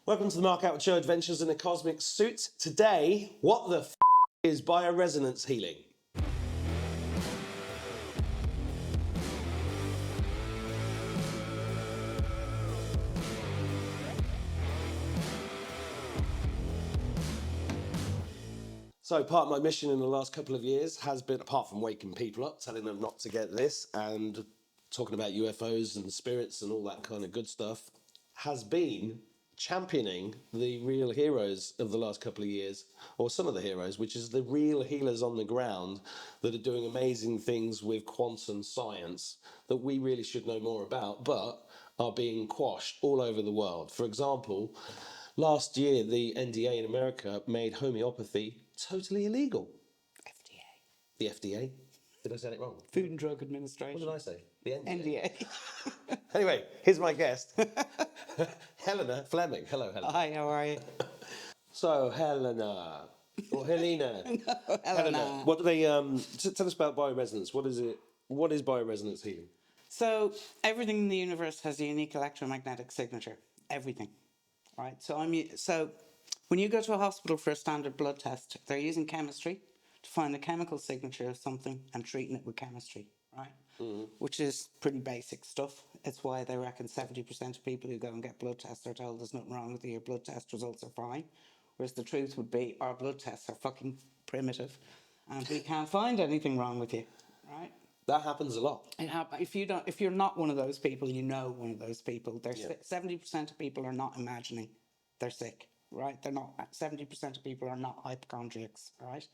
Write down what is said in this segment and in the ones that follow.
Welcome to the Mark Attwood Show, Adventures in a Cosmic Suit. Today, what the is bioresonance healing? So part of my mission in the last couple of years has been, apart from waking people up, telling them not to get this and talking about UFOs and spirits and all that kind of good stuff, has been championing the real heroes of the last couple of years, or some of the heroes, which is the real healers on the ground that are doing amazing things with quantum science that we really should know more about, but are being quashed all over the world. For example, last year the NDA in America made homeopathy totally illegal. FDA. The FDA? Did I say it wrong? Food and Drug Administration. What did I say? The NDA. NDA. Anyway, here's my guest, Helena Fleming. Hello, Helena. Hi, how are you? So, Helena, or Helena. No, Helena, what do they, tell us about bioresonance. What is it? What is bioresonance healing? So, everything in the universe has a unique electromagnetic signature. Everything. Right? So when you go to a hospital for a standard blood test, they're using chemistry to find the chemical signature of something and treating it with chemistry. Right? Mm-hmm. Which is pretty basic stuff. It's why they reckon 70% of people who go and get blood tests are told there's nothing wrong with you, your blood test results are fine. Whereas the truth would be our blood tests are fucking primitive and we can't find anything wrong with you. Right? That happens a lot. If you're not one of those people, you know one of those people. Yeah. 70% of people are not imagining they're sick, right? They're not. 70% of people are not hypochondriacs, right?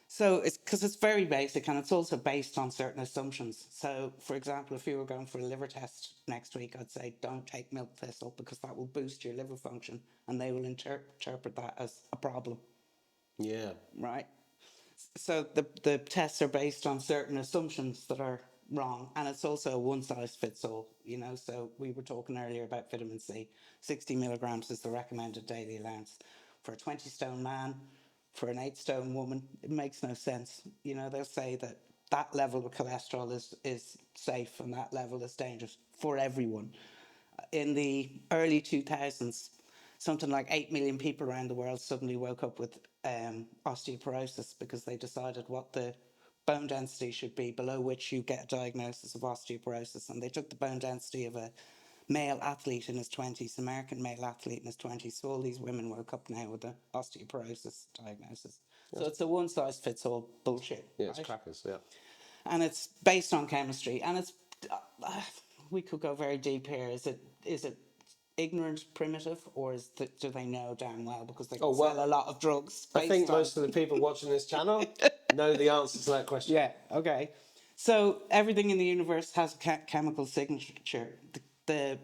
So it's because it's very basic and it's also based on certain assumptions. So, for example, if you were going for a liver test next week, I'd say don't take milk thistle because that will boost your liver function, and they will interpret that as a problem. Yeah. Right. So the tests are based on certain assumptions that are wrong, and it's also a one size fits all, you know. So we were talking earlier about vitamin C. 60 milligrams is the recommended daily allowance for a 20 stone man, for an 8 stone woman. It makes no sense, you know. They'll say that that level of cholesterol is safe and that level is dangerous for everyone. In the early 2000s, something like 8 million people around the world suddenly woke up with osteoporosis because they decided what the bone density should be below which you get a diagnosis of osteoporosis. And they took the bone density of a male athlete in his 20s, American male athlete in his 20s. So all these women woke up now with an osteoporosis diagnosis. So it's a one size fits all bullshit. Yeah, right? it's crackers, yeah. And it's based on chemistry, and it's we could go very deep here. Is it ignorant, primitive, or do they know damn well because they can sell a lot of drugs? I think most of the people watching this channel know the answer to that question. Yeah. Okay. So everything in the universe has a chemical signature. The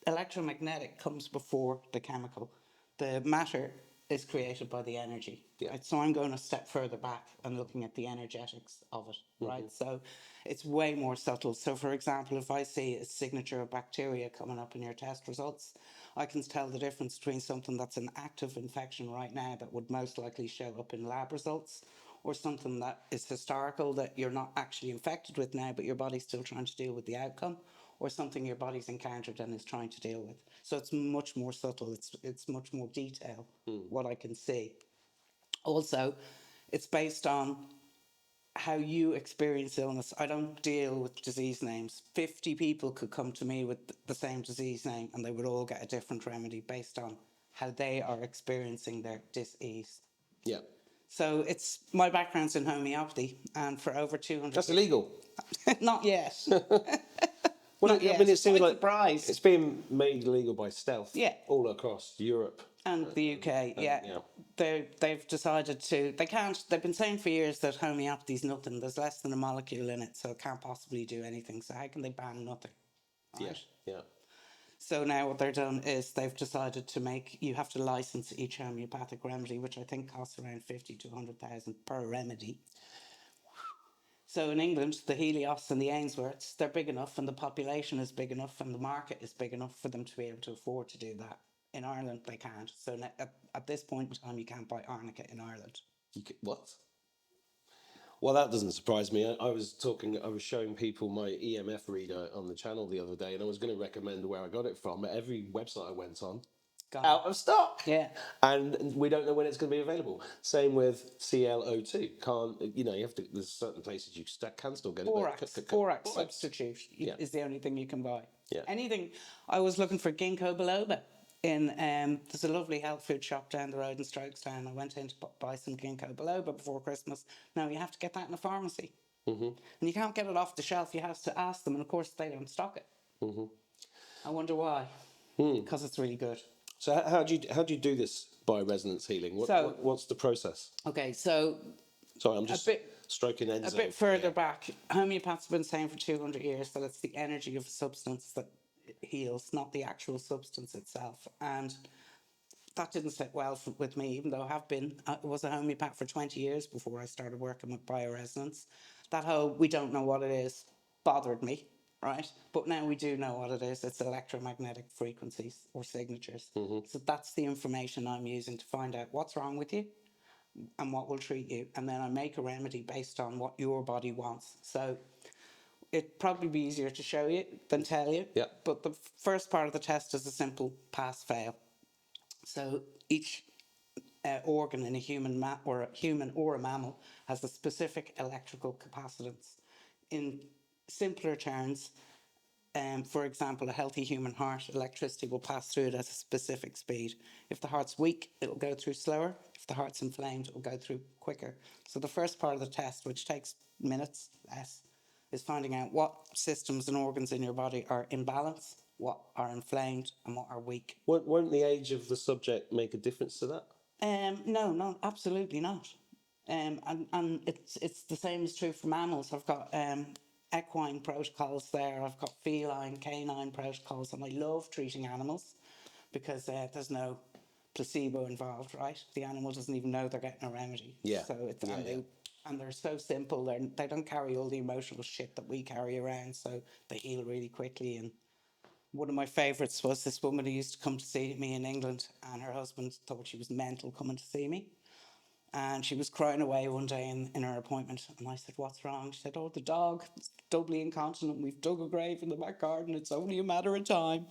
electromagnetic comes before the chemical. The matter is created by the energy. Yeah. Right? So I'm going a step further back and looking at the energetics of it. Right. Mm-hmm. So it's way more subtle. So for example, if I see a signature of bacteria coming up in your test results, I can tell the difference between something that's an active infection right now that would most likely show up in lab results, or something that is historical that you're not actually infected with now, but your body's still trying to deal with the outcome, or something your body's encountered and is trying to deal with. So it's much more subtle. It's much more detail, what I can see. Also, it's based on how you experience illness. I don't deal with disease names. 50 people could come to me with the same disease name and they would all get a different remedy based on how they are experiencing their dis-ease. Yeah. So it's my background's in homeopathy, and for over 200 That's illegal. Not yet. Well, Not yet. I mean, it seems Quite like surprised. it's been made illegal by stealth. Yeah. All across Europe. And the UK, yeah. They've decided to, they've been saying for years that homeopathy's nothing. There's less than a molecule in it, so it can't possibly do anything. So how can they ban nothing? Right? Yeah. So now what they're done is they've decided to you have to license each homeopathic remedy, which I think costs around 50 to 100,000 per remedy. So in England, the Helios and the Ainsworths, they're big enough and the population is big enough and the market is big enough for them to be able to afford to do that. In Ireland, they can't. So at this point in time, you can't buy arnica in Ireland. What? Well, that doesn't surprise me. I was showing people my EMF reader on the channel the other day, and I was going to recommend where I got it from. But every website I went on, Gone. out of stock. Yeah. And we don't know when it's going to be available. Same with ClO2. You have to, there's certain places you can still get it. Borax substitute is the only thing you can buy. Yeah. Anything. I was looking for ginkgo biloba in, there's a lovely health food shop down the road in Strokestown. I went in to buy some ginkgo biloba before Christmas. Now you have to get that in a pharmacy. Mm-hmm. And you can't get it off the shelf. You have to ask them, and of course they don't stock it. Mm-hmm. I wonder why. Because it's really good. So how do you do this bioresonance healing? What's the process? Okay, so Sorry, I'm just stroking enzyme. a bit further back, homeopaths have been saying for 200 years that it's the energy of a substance that heals, not the actual substance itself. And that didn't sit well with me, even though I was a homeopath for 20 years before I started working with bioresonance. That whole we don't know what it is bothered me, right? But now we do know what it is. It's electromagnetic frequencies or signatures. Mm-hmm. So that's the information I'm using to find out what's wrong with you and what will treat you. And then I make a remedy based on what your body wants. So it'd probably be easier to show you than tell you. Yeah. But the first part of the test is a simple pass-fail. So each organ in a human or a mammal has a specific electrical capacitance. In simpler terms, for example, a healthy human heart, electricity will pass through it at a specific speed. If the heart's weak, it'll go through slower. If the heart's inflamed, it'll go through quicker. So the first part of the test, which takes minutes less, is finding out what systems and organs in your body are in balance, what are inflamed, and what are weak. Won't the age of the subject make a difference to that? No, absolutely not. And it's the same is true for mammals. I've got equine protocols there. I've got feline, canine protocols, and I love treating animals because there's no placebo involved, right? The animal doesn't even know they're getting a remedy. Yeah. So and they're so simple. They don't carry all the emotional shit that we carry around, so they heal really quickly. And one of my favourites was this woman who used to come to see me in England, and her husband thought she was mental coming to see me. And she was crying away one day in her appointment. And I said, "What's wrong?" She said, "Oh, the dog is doubly incontinent. We've dug a grave in the back garden. It's only a matter of time."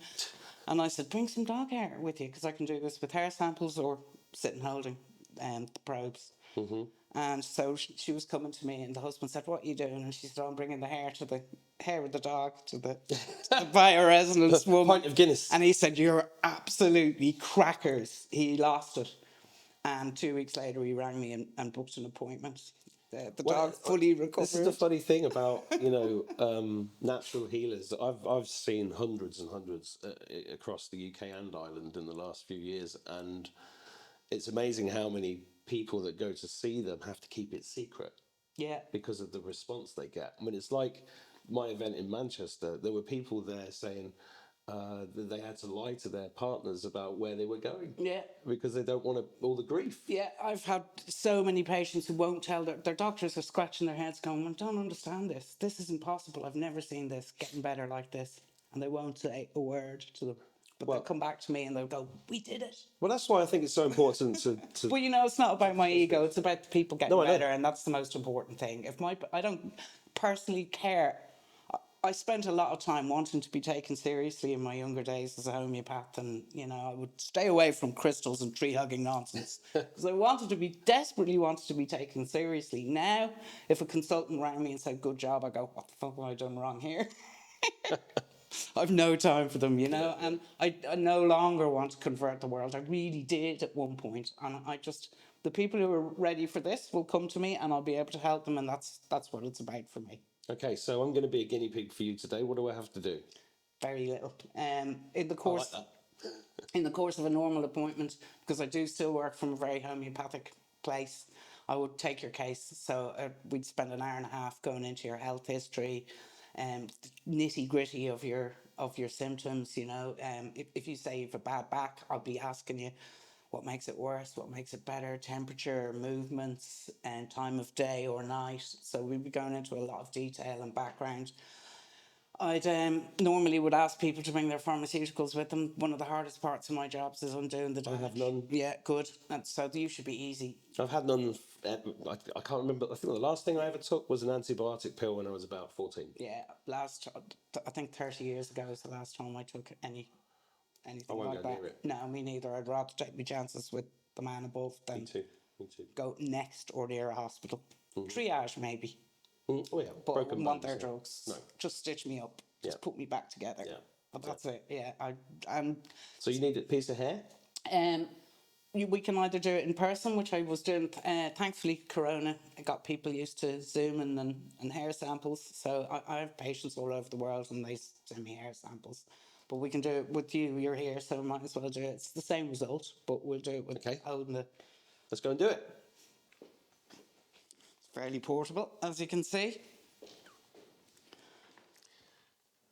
And I said, "Bring some dog hair with you, because I can do this with hair samples or sitting holding the probes." Mm-hmm. And so she was coming to me, and the husband said, "What are you doing?" And she said, "Oh, I'm bringing the hair of the dog to the bioresonance woman." Pint of Guinness. And he said, "You're absolutely crackers." He lost it. And 2 weeks later, he rang me and booked an appointment. The dog fully recovered. This is the funny thing about natural healers. I've seen hundreds and hundreds across the UK and Ireland in the last few years, and it's amazing how many people that go to see them have to keep it secret. Yeah. Because of the response they get. I mean, it's like my event in Manchester. There were people there saying that they had to lie to their partners about where they were going. Yeah. Because they don't want all the grief. Yeah, I've had so many patients who won't tell their doctors are scratching their heads going, "I don't understand this. This is impossible. I've never seen this getting better like this." And they won't say a word to them. But they'll come back to me and they'll go, "We did it." Well, that's why I think it's so important to... Well, it's not about my ego. It's about the people getting better, and that's the most important thing. I don't personally care. I spent a lot of time wanting to be taken seriously in my younger days as a homeopath, and I would stay away from crystals and tree hugging nonsense because I desperately wanted to be taken seriously. Now, if a consultant rang me and said "good job," I go, "What the fuck have I done wrong here?" I've no time for them, and I no longer want to convert the world. I really did at one point, and the people who are ready for this will come to me, and I'll be able to help them, and that's what it's about for me. Okay, so I'm going to be a guinea pig for you today. What do I have to do? Very little. In the course of a normal appointment, because I do still work from a very homeopathic place, I would take your case. So we'd spend an hour and a half going into your health history, nitty gritty of your symptoms. If you say you have a bad back, I'll be asking you what makes it worse, what makes it better, temperature, movements, and time of day or night. So we'd be going into a lot of detail and background. I'd normally would ask people to bring their pharmaceuticals with them. One of the hardest parts of my jobs is undoing the damage. I have none. Yeah, good. And so you should be easy. I've had none. I can't remember. I think the last thing I ever took was an antibiotic pill when I was about 14. Yeah, I think 30 years ago was the last time I took any anything won't like go that. near it. No, me neither. I'd rather take my chances with the man above Me than too. Me too. go next or near a hospital. Triage maybe, Oh yeah, but I broken wouldn't want bones. their Yeah. drugs. No. Just stitch me up. Yeah. Just put me back together. Yeah. But Yeah. that's it. Yeah, I'm So you need a piece of hair? Um, we can either do it in person, which I was doing. Thankfully, Corona got people used to Zoom and hair samples. So I have patients all over the world, and they send me hair samples. But we can do it with you. You're here, so I might as well do it. It's the same result, but we'll do it with Okay. holding the. Let's go and do it. It's fairly portable, as you can see.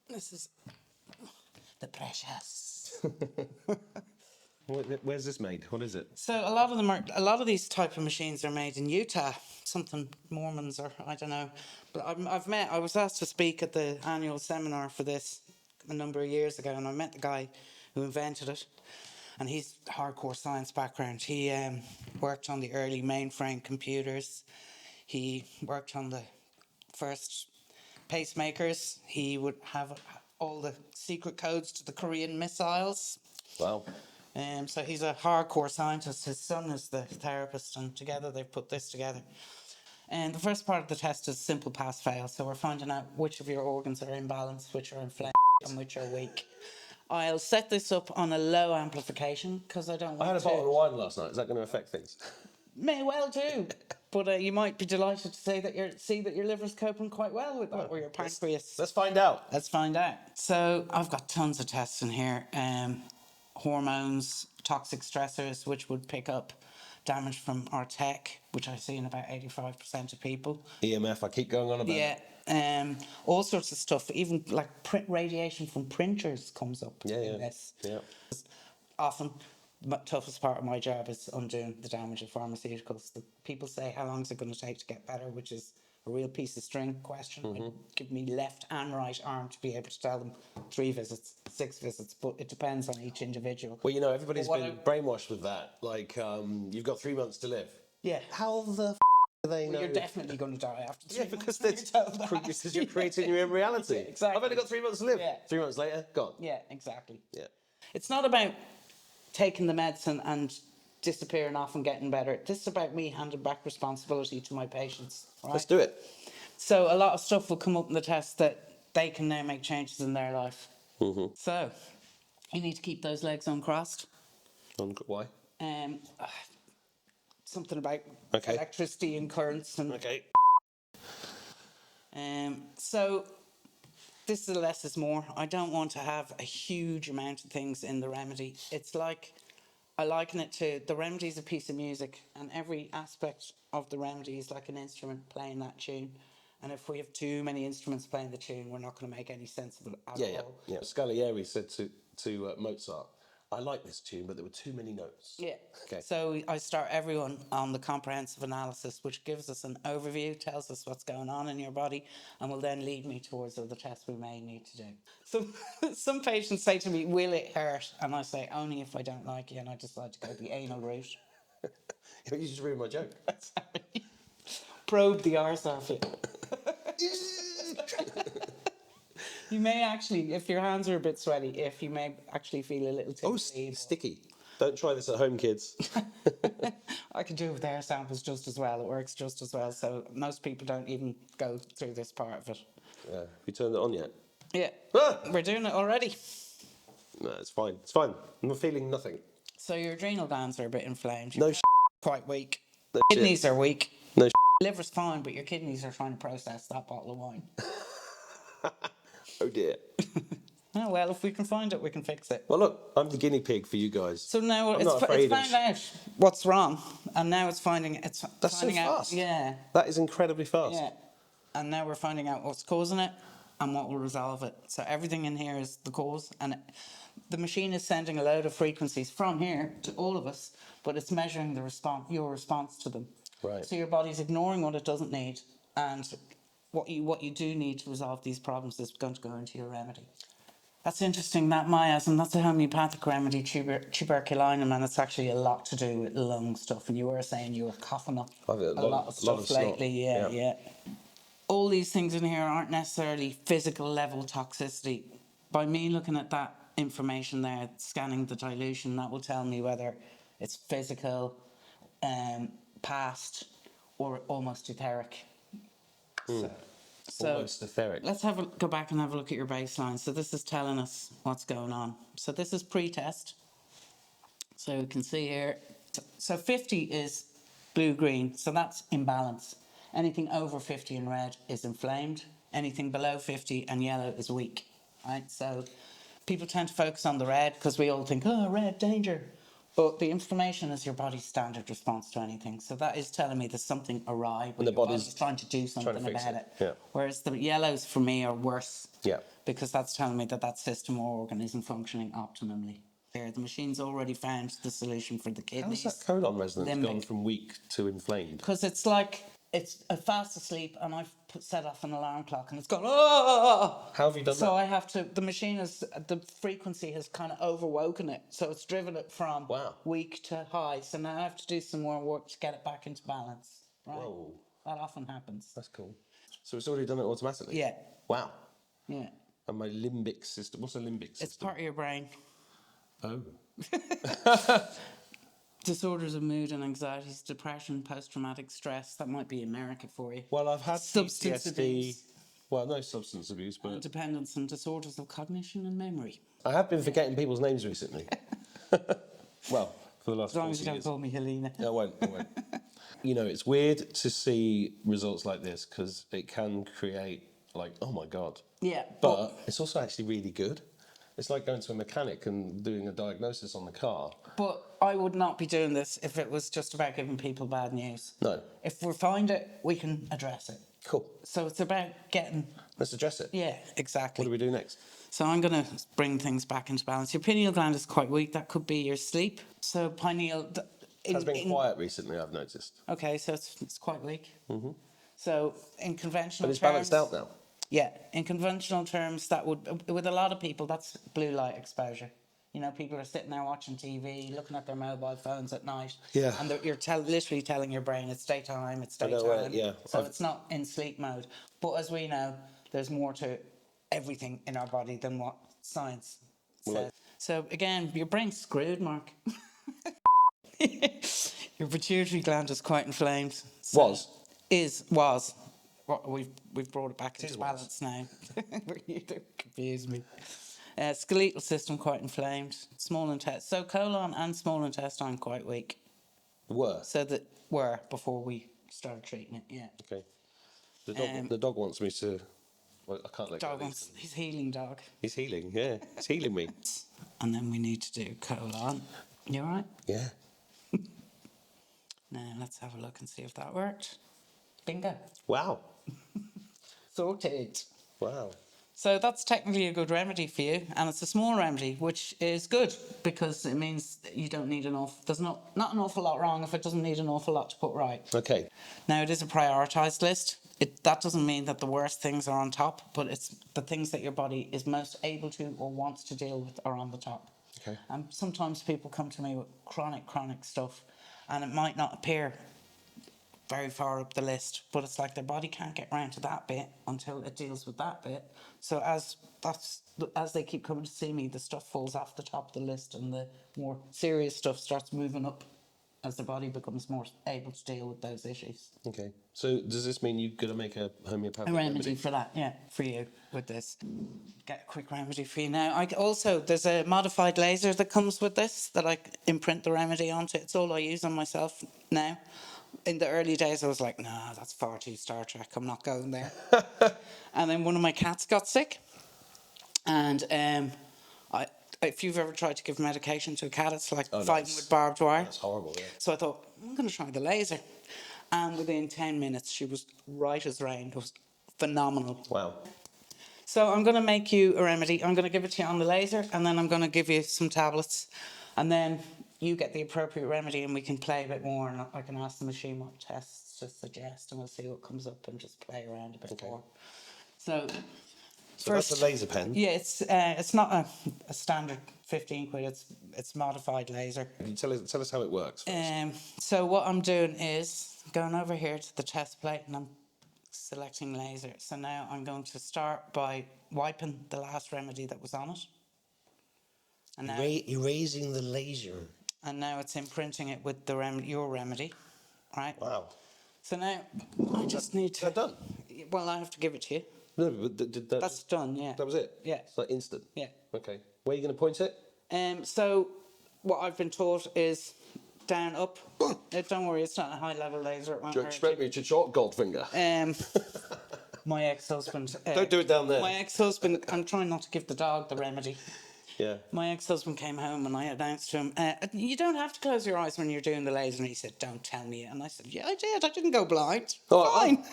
This is the precious. Where's this made? What is it? So a lot of these type of machines are made in Utah, something Mormons or I don't know. But I was asked to speak at the annual seminar for this a number of years ago, and I met the guy who invented it, and he's hardcore science background. He worked on the early mainframe computers. He worked on the first pacemakers. He would have all the secret codes to the Korean missiles. Wow. So he's a hardcore scientist. His son is the therapist, and together they've put this together. And the first part of the test is simple pass fail. So we're finding out which of your organs are in balance, which are inflamed, and which are weak. I'll set this up on a low amplification because I don't want I had a to. bottle of wine last night. Is that going to affect things? May well do. But you might be delighted to say that your liver's coping quite well with that, or your pancreas. Let's find out. Let's find out. So I've got tons of tests in here. Hormones, toxic stressors, which would pick up damage from our tech, which I see in about 85% of people. EMF. I keep going on about. Yeah. All sorts of stuff. Even like radiation from printers comes up Yeah. in Yeah. this. Yeah. Often, the toughest part of my job is undoing the damage of pharmaceuticals. The people say, how long is it going to take to get better, which is a real piece of string question. Give me left and right arm to be able to tell them 3 visits, 6 visits, but it depends on each individual. Well, everybody's been brainwashed with that. Like, you've got 3 months to live. Yeah. How the do they know? You're definitely going to die after 3 months. Because you're creating your own reality. Yeah, exactly. I've only got 3 months to live. Yeah. 3 months later, gone. Yeah, exactly. Yeah. It's not about taking the medicine and disappearing off and getting better. This is about me handing back responsibility to my patients. Right? Let's do it. So a lot of stuff will come up in the test that they can now make changes in their life. So you need to keep those legs uncrossed. Why? Something about Okay. electricity and currents and Okay. so this is less is more. I don't want to have a huge amount of things in the remedy. It's like I liken it to the remedy is a piece of music, and every aspect of the remedy is like an instrument playing that tune. And if we have too many instruments playing the tune, we're not going to make any sense of it at all. Yeah. Scaglieri said to Mozart, "I like this tune, but there were too many notes." Yeah. Okay. So I start everyone on the comprehensive analysis, which gives us an overview, tells us what's going on in your body, and will then lead me towards other tests we may need to do. So some patients say to me, "Will it hurt?" And I say, "Only if I don't like you and I decide to go the anal route." You just ruined my joke. Probe the arse off it. You may actually, if your hands are a bit sweaty, you may actually feel a little tickly. Sticky. Don't try this at home, kids. I can do it with hair samples just as well. It works just as well. So most people don't even go through this part of it. Yeah. Have you turned it on yet? Yeah. Ah! We're doing it already. No, it's fine. It's fine. I'm feeling nothing. So your adrenal glands are a bit inflamed. No You're quite weak. No Kidneys are weak. No Liver's fine, but your kidneys are trying to process that bottle of wine. Oh dear. Oh, well, if we can find it, we can fix it. Well, look, I'm the guinea pig for you guys. So now I'm it's not afraid found out what's wrong, and now it's finding That's finding so out. fast. Yeah, That is incredibly fast. yeah, and now we're finding out what's causing it and what will resolve it. So everything in here is the cause, and the machine is sending a load of frequencies from here to all of us, but it's measuring your response to them. Right. So your body's ignoring what it doesn't need, and what you do need to resolve these problems is going to go into your remedy. That's interesting, that miasm, that's a homeopathic remedy, tuberculinum, and it's actually a lot to do with lung stuff. And you were saying you were coughing up a lot of stuff lately. Yeah. All these things in here aren't necessarily physical level toxicity. By me looking at that information there, scanning the dilution, that will tell me whether it's physical, past, or almost etheric. So Almost etheric. let's go back and have a look at your baseline. So this is telling us what's going on. So this is pre-test. So you can see here. So 50 is blue-green. So that's imbalance. Anything over 50 in red is inflamed. Anything below 50 and yellow is weak. Right? So people tend to focus on the red because we all think, oh, red, danger. But the inflammation is your body's standard response to anything. So that is telling me there's something awry, but the your body's body's trying to do something fix about it. it. Yeah. Whereas the yellows for me are worse. Yeah. Because that's telling me that that system or organ isn't functioning optimally. There, the machine's already found the solution for the kidneys. How's that colon resonance Limbic. gone from weak to inflamed? Because it's like it's fast asleep, and I've set off an alarm clock, and it's gone. Oh! How have you done So that? I have to. The machine has the frequency has kind of overwoken it, so it's driven it from Wow. weak to high. So now I have to do some more work to get it back into balance. Right? Whoa. That often happens. That's cool. So it's already done it automatically? Yeah. Wow. Yeah. And my limbic system, what's a limbic system? It's part of your brain. Oh. Disorders of mood and anxieties, depression, post-traumatic stress. That might be America for you. Well, I've had Substance PTSD. abuse. Well, no substance abuse, but Dependence and disorders of cognition and memory. I have been forgetting people's names recently. Well, for the last As long 40 as you don't years. call me Helena. I won't. You know, it's weird to see results like this because it can create like, oh my God. Yeah. But it's also actually really good. It's like going to a mechanic and doing a diagnosis on the car. But I would not be doing this if it was just about giving people bad news. No. If we find it, we can address it. Cool. So it's about getting... Let's address it. Yeah, exactly. What do we do next? So I'm going to bring things back into balance. Your pineal gland is quite weak. That could be your sleep. So pineal... It has been quiet recently, I've noticed. Okay, so it's quite weak. Mm-hmm. So in conventional But it's terms... balanced out now. Yeah, in conventional terms, that would, with a lot of people, that's blue light exposure. You know, people are sitting there watching TV, looking at their mobile phones at night. Yeah. And you're literally telling your brain it's daytime, it's I know, daytime. yeah. So it's not in sleep mode. But as we know, there's more to everything in our body than what science says. Right. So again, your brain's screwed, Mark. Your pituitary gland is quite inflamed. So was. Well, we've brought it back into balance now. You don't confuse me. Skeletal system quite inflamed. Small intestine. So colon and small intestine quite weak. Were. So that were before we started treating it. Yeah. Okay. The dog wants me to. Well, I can't let go. Dog wants his healing dog. He's healing. Yeah, he's healing me. And then we need to do colon. You all right? Yeah. Now let's have a look and see if that worked. Bingo. Wow. Sorted. Wow. So that's technically a good remedy for you, and it's a small remedy, which is good because it means that you don't need there's not an awful lot wrong if it doesn't need an awful lot to put right. Okay. Now it is a prioritised list. That doesn't mean that the worst things are on top, but it's the things that your body is most able to or wants to deal with are on the top. Okay. And sometimes people come to me with chronic stuff, and it might not appear very far up the list, but it's like their body can't get around to that bit until it deals with that bit. So as they keep coming to see me, the stuff falls off the top of the list and the more serious stuff starts moving up as the body becomes more able to deal with those issues. Okay. So does this mean you're going to make a homeopathic A remedy for that, yeah, for you with this. Get a quick remedy for you now. There's a modified laser that comes with this that I imprint the remedy onto. It's all I use on myself now. In the early days, I was like, no, that's far too Star Trek. I'm not going there. And then one of my cats got sick. And if you've ever tried to give medication to a cat, it's like fighting with barbed wire. That's horrible, yeah. So I thought, I'm going to try the laser. And within 10 minutes, she was right as rain. It was phenomenal. Wow. So I'm going to make you a remedy. I'm going to give it to you on the laser, and then I'm going to give you some tablets. And then you get the appropriate remedy, and we can play a bit more. And I can ask the machine what tests to suggest, and we'll see what comes up and just play around a bit more. So that's a laser pen? Yeah, it's not a standard 15 quid. It's modified laser. Can you tell us how it works first? So what I'm doing is going over here to the test plate, and I'm selecting laser. So now I'm going to start by wiping the last remedy that was on it. And now, Erasing the laser. and now it's imprinting it with the your remedy, right? Wow. So now I just need to. Is that done? Well, I have to give it to you. No, but did that? That's done. Yeah. That was it. Yeah. It's like instant. Yeah. Okay. Where are you going to point it? So what I've been taught is down, up. Don't worry, it's not a high level laser. It won't Do you hurt expect me to short Goldfinger? My ex-husband. Don't do it down there. My ex-husband. I'm trying not to give the dog the remedy. Yeah. My ex-husband came home and I announced to him, "You don't have to close your eyes when you're doing the laser." And he said, "Don't tell me." And I said, "Yeah, I did. I didn't go blind. Fine."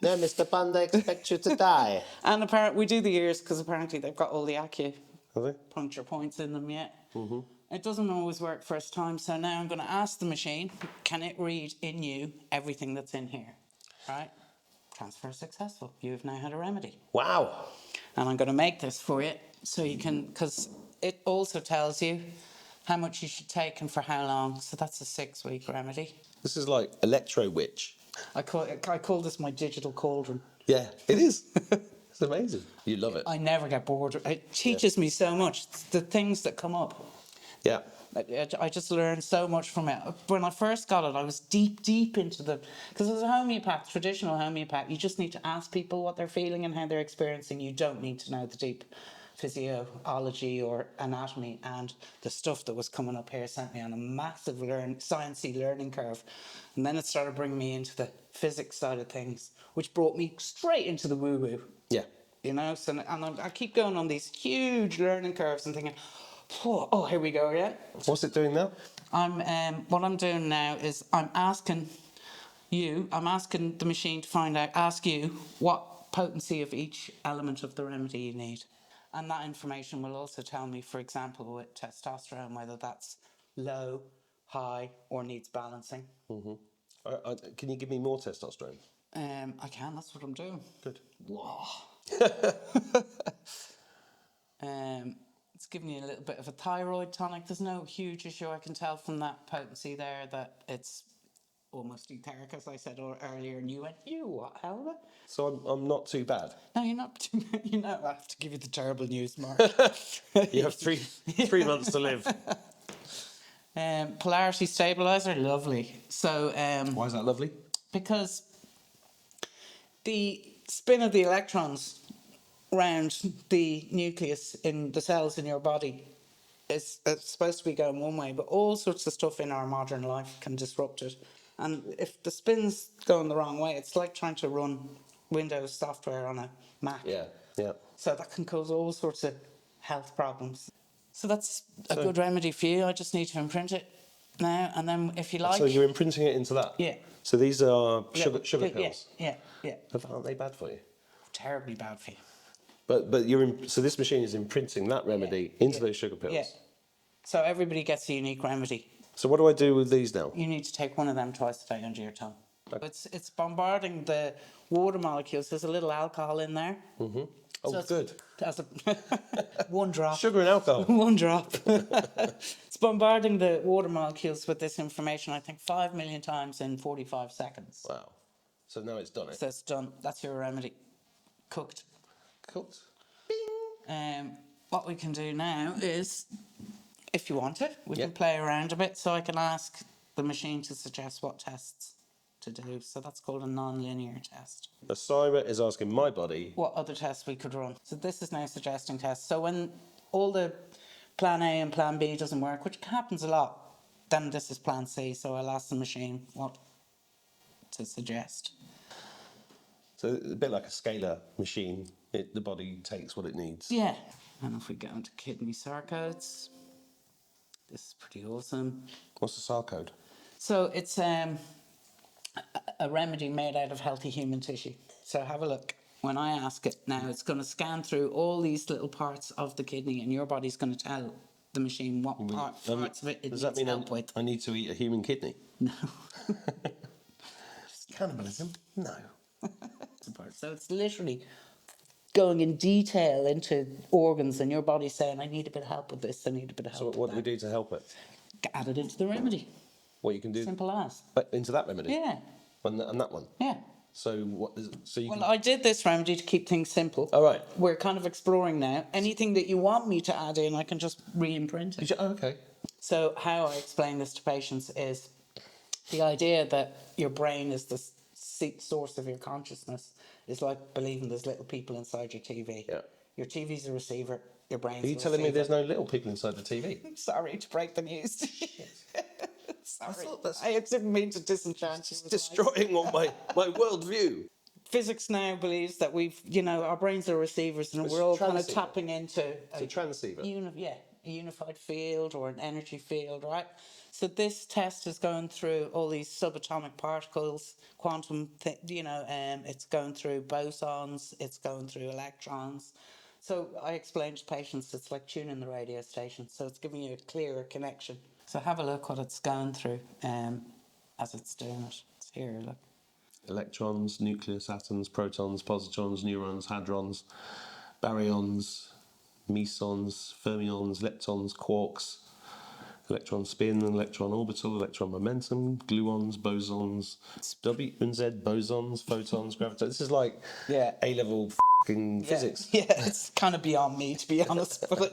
No, Mr. Panda expects you to die. And apparently we do the ears because apparently they've got all the Have they? puncture points in them yet. Mm-hmm. It doesn't always work first time, so now I'm going to ask the machine, can it read in you everything that's in here? Right? Transfer successful. You've now had a remedy. Wow. And I'm going to make this for you so you can, because it also tells you how much you should take and for how long. So that's a 6-week remedy. This is like Electro Witch. I call this my digital cauldron. Yeah, it is. It's amazing. You love it. I never get bored. It teaches me so much. The things that come up. Yeah. I just learned so much from it. When I first got it, I was deep into because as a homeopath, traditional homeopath, you just need to ask people what they're feeling and how they're experiencing. You don't need to know the deep physiology or anatomy. And the stuff that was coming up here sent me on a massive sciencey learning curve. And then it started bringing me into the physics side of things, which brought me straight into the woo-woo. Yeah. You know, so and I keep going on these huge learning curves and thinking, oh, here we go again. What's it doing now? What I'm doing now is I'm asking the machine to ask you what potency of each element of the remedy you need. And that information will also tell me, for example, with testosterone, whether that's low, high, or needs balancing. Mm-hmm. Can you give me more testosterone? I can, that's what I'm doing. Good. Whoa. It's giving you a little bit of a thyroid tonic. There's no huge issue. I can tell from that potency there that it's almost etheric, as I said earlier. And you went, what, Helga? So I'm not too bad. No, you're not. You know, I have to give you the terrible news, Mark. You have three months to live. Polarity stabilizer, lovely. So Why is that lovely? Because the spin of the electrons around the nucleus in the cells in your body is supposed to be going one way, but all sorts of stuff in our modern life can disrupt it. And if the spin's going the wrong way, it's like trying to run Windows software on a Mac. Yeah, yeah. So that can cause all sorts of health problems. So that's a good remedy for you. I just need to imprint it now, and then if you like... So you're imprinting it into that? Yeah. So these are sugar pills? Yeah. Aren't they bad for you? Terribly bad for you. But so this machine is imprinting that remedy into those sugar pills? Yeah. So everybody gets a unique remedy. So what do I do with these now? You need to take one of them twice a day under your tongue. Okay. It's bombarding the water molecules. There's a little alcohol in there. Mm-hmm. Oh, So good. One drop. Sugar and alcohol. One drop. It's bombarding the water molecules with this information, I think, 5 million times in 45 seconds. Wow. So now it's done it. So it's done. That's your remedy. Cooked. Cooked. What we can do now is, if you want it, we Yeah. can play around a bit, so I can ask the machine to suggest what tests to do. So that's called a non-linear test. The Cyber is asking my body. What other tests we could run. So this is now suggesting tests. So when all the plan A and plan B doesn't work, which happens a lot, then this is plan C. So I'll ask the machine what to suggest. So a bit like a scalar machine. The body takes what it needs. Yeah. And if we go into kidney sarcodes, this is pretty awesome. What's the SAR code? So it's a remedy made out of healthy human tissue. So have a look. When I ask it now, it's going to scan through all these little parts of the kidney, and your body's going to tell the machine what parts of it Does that mean help with. I need to eat a human kidney? No. Cannibalism? No. So it's literally going in detail into organs, and your body's saying, I need a bit of help with this, I need a bit of help So with what do we that. do to help it? Add it into the remedy. What you can do? Simple as. But into that remedy? Yeah. And that one? Yeah. So what is so you Well, can, I did this remedy to keep things simple. all right. We're kind of exploring now. Anything that you want me to add in, I can just re-imprint it. Okay. So how I explain this to patients is the idea that your brain is the source of your consciousness is like believing there's little people inside your TV. Yeah. Your TV's a receiver, your brain's Are you a telling me receiver. there's no little people inside the TV? Sorry to break the news to you. Sorry. thought that's- I didn't mean to disenchant you. It's destroying all my worldview. Physics now believes that our brains are receivers and It's we're all kind of transceiver. tapping into It's a transceiver. a unified field or an energy field, right? So this test is going through all these subatomic particles, it's going through bosons, it's going through electrons. So I explained to patients it's like tuning the radio station, so it's giving you a clearer connection. So have a look what it's going through as it's doing it. It's here, look. Electrons, nucleus, atoms, protons, positrons, neurons, hadrons, baryons, mesons, fermions, leptons, quarks, electron spin, electron orbital, electron momentum, gluons, bosons, W and Z bosons, photons, gravitons. This is like Yeah. A-level physics. Yeah, it's kind of beyond me, to be honest. But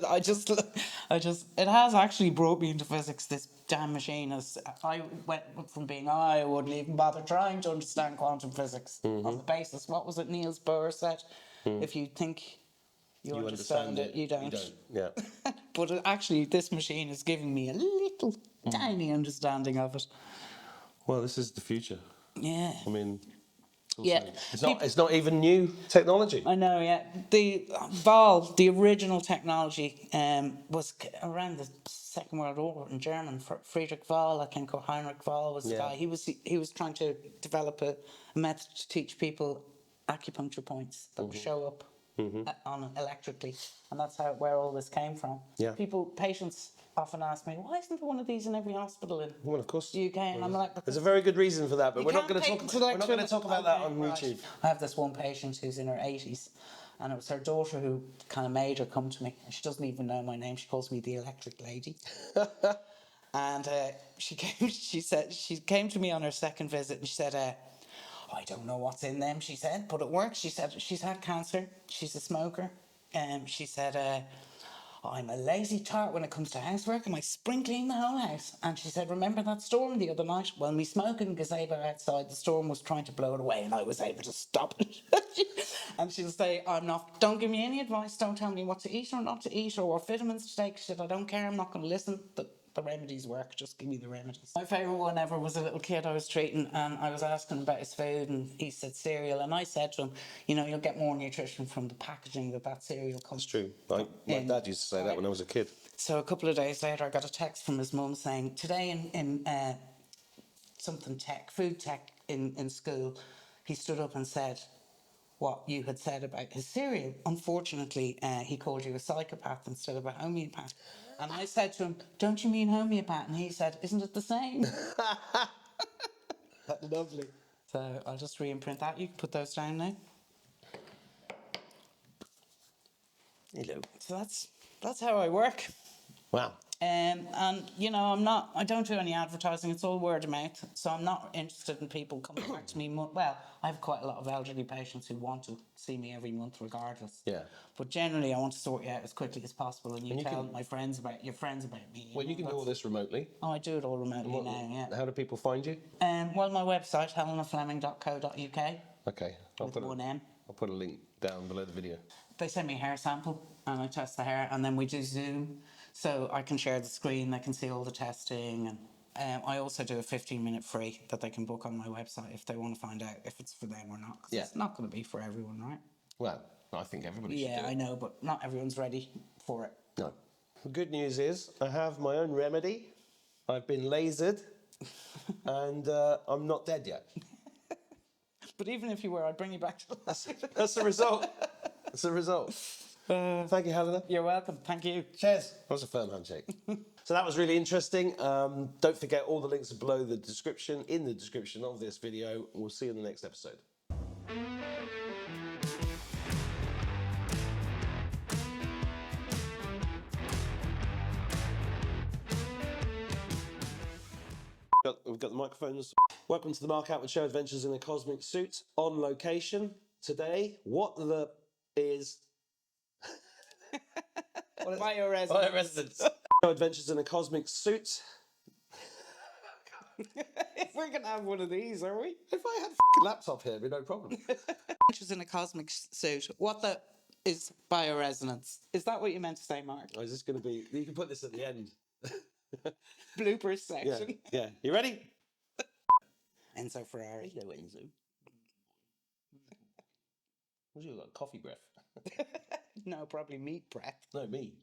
it has actually brought me into physics. This damn machine has. I went from being I wouldn't even bother trying to understand quantum physics on the basis. What was it Niels Bohr said? If you think you understand it, you don't. Yeah. But actually, this machine is giving me a little tiny understanding of it. Well, this is the future. Yeah. I mean, Yeah. it's not even new technology. I know, yeah. The Wahl, the original technology, was around the Second World War in German. Friedrich Wahl, I think, or Heinrich Wahl was the guy. He was trying to develop a method to teach people acupuncture points that would show up on electrically, and that's where all this came from. Yeah. Patients often ask me, why isn't there one of these in every hospital in Well, of course. the UK? And I'm like, There's a very good reason for that, but you we're not can't going to take talk. intellectual- We're not going to talk about that Okay, on right. YouTube. I have this one patient who's in her 80s, and it was her daughter who kind of made her come to me. And she doesn't even know my name. She calls me the electric lady. And she came to me on her second visit, and she said, I don't know what's in them, she said, but it works. She said she's had cancer. She's a smoker. She said, I'm a lazy tart when it comes to housework, and I spring clean the whole house. And she said, remember that storm the other night? Well, me smoking gazebo outside, the storm was trying to blow it away, and I was able to stop it. And she'll say, don't give me any advice, don't tell me what to eat or not to eat, or what vitamins to take. She said, I don't care, I'm not going to listen. The remedies work, just give me the remedies. My favourite one ever was a little kid I was treating, and I was asking about his food, and he said cereal, and I said to him, you'll get more nutrition from the packaging that cereal comes. It's true. My dad used to say that when I was a kid. So a couple of days later, I got a text from his mum saying, today in something tech, food tech in school, he stood up and said what you had said about his cereal. Unfortunately, he called you a psychopath instead of a homeopath. And I said to him, don't you mean homeopath? And he said, isn't it the same? That's lovely. So I'll just re-imprint that. You can put those down now. Hello. So that's how I work. Wow. And I don't do any advertising. It's all word of mouth. So I'm not interested in people coming back to me. Well, I have quite a lot of elderly patients who want to see me every month regardless. Yeah. But generally, I want to sort you out as quickly as possible, and you tell your friends about me. Well, you can do all this remotely. Oh, I do it all remotely now, yeah. How do people find you? Well, my website, helenafleming.co.uk. Okay. With one M. I'll put a link down below the video. They send me a hair sample, and I test the hair, and then we do Zoom, so I can share the screen, they can see all the testing, and I also do a 15-minute free that they can book on my website if they want to find out if it's for them or not. 'Cause it's not going to be for everyone, right? Well, I think everybody should do it. Yeah, I know, but not everyone's ready for it. No. The good news is I have my own remedy. I've been lasered, and I'm not dead yet. But even if you were, I'd bring you back to life. That's the result. That's the result. Thank you, Helena. You're welcome. Thank you. Cheers. That was a firm handshake. So that was really interesting. Don't forget, all the links are below in the description of this video. We'll see you in the next episode. We've got the microphones. Welcome to the Mark Attwood Show, Adventures in a Cosmic Suit, on location. Today, what the is... Bioresonance. Bioresonance. Adventures in a Cosmic Suit. We're going to have one of these, are we? If I had a laptop here, it'd be no problem. Adventures in a cosmic suit. What the is bioresonance? Is that what you meant to say, Mark? Oh, is this going to be... You can put this at the end. Bloopers Yeah, section. yeah. You ready? Enzo Ferrari. Hello, Enzo. What's you got? Coffee breath? No, probably meat breath. No, me.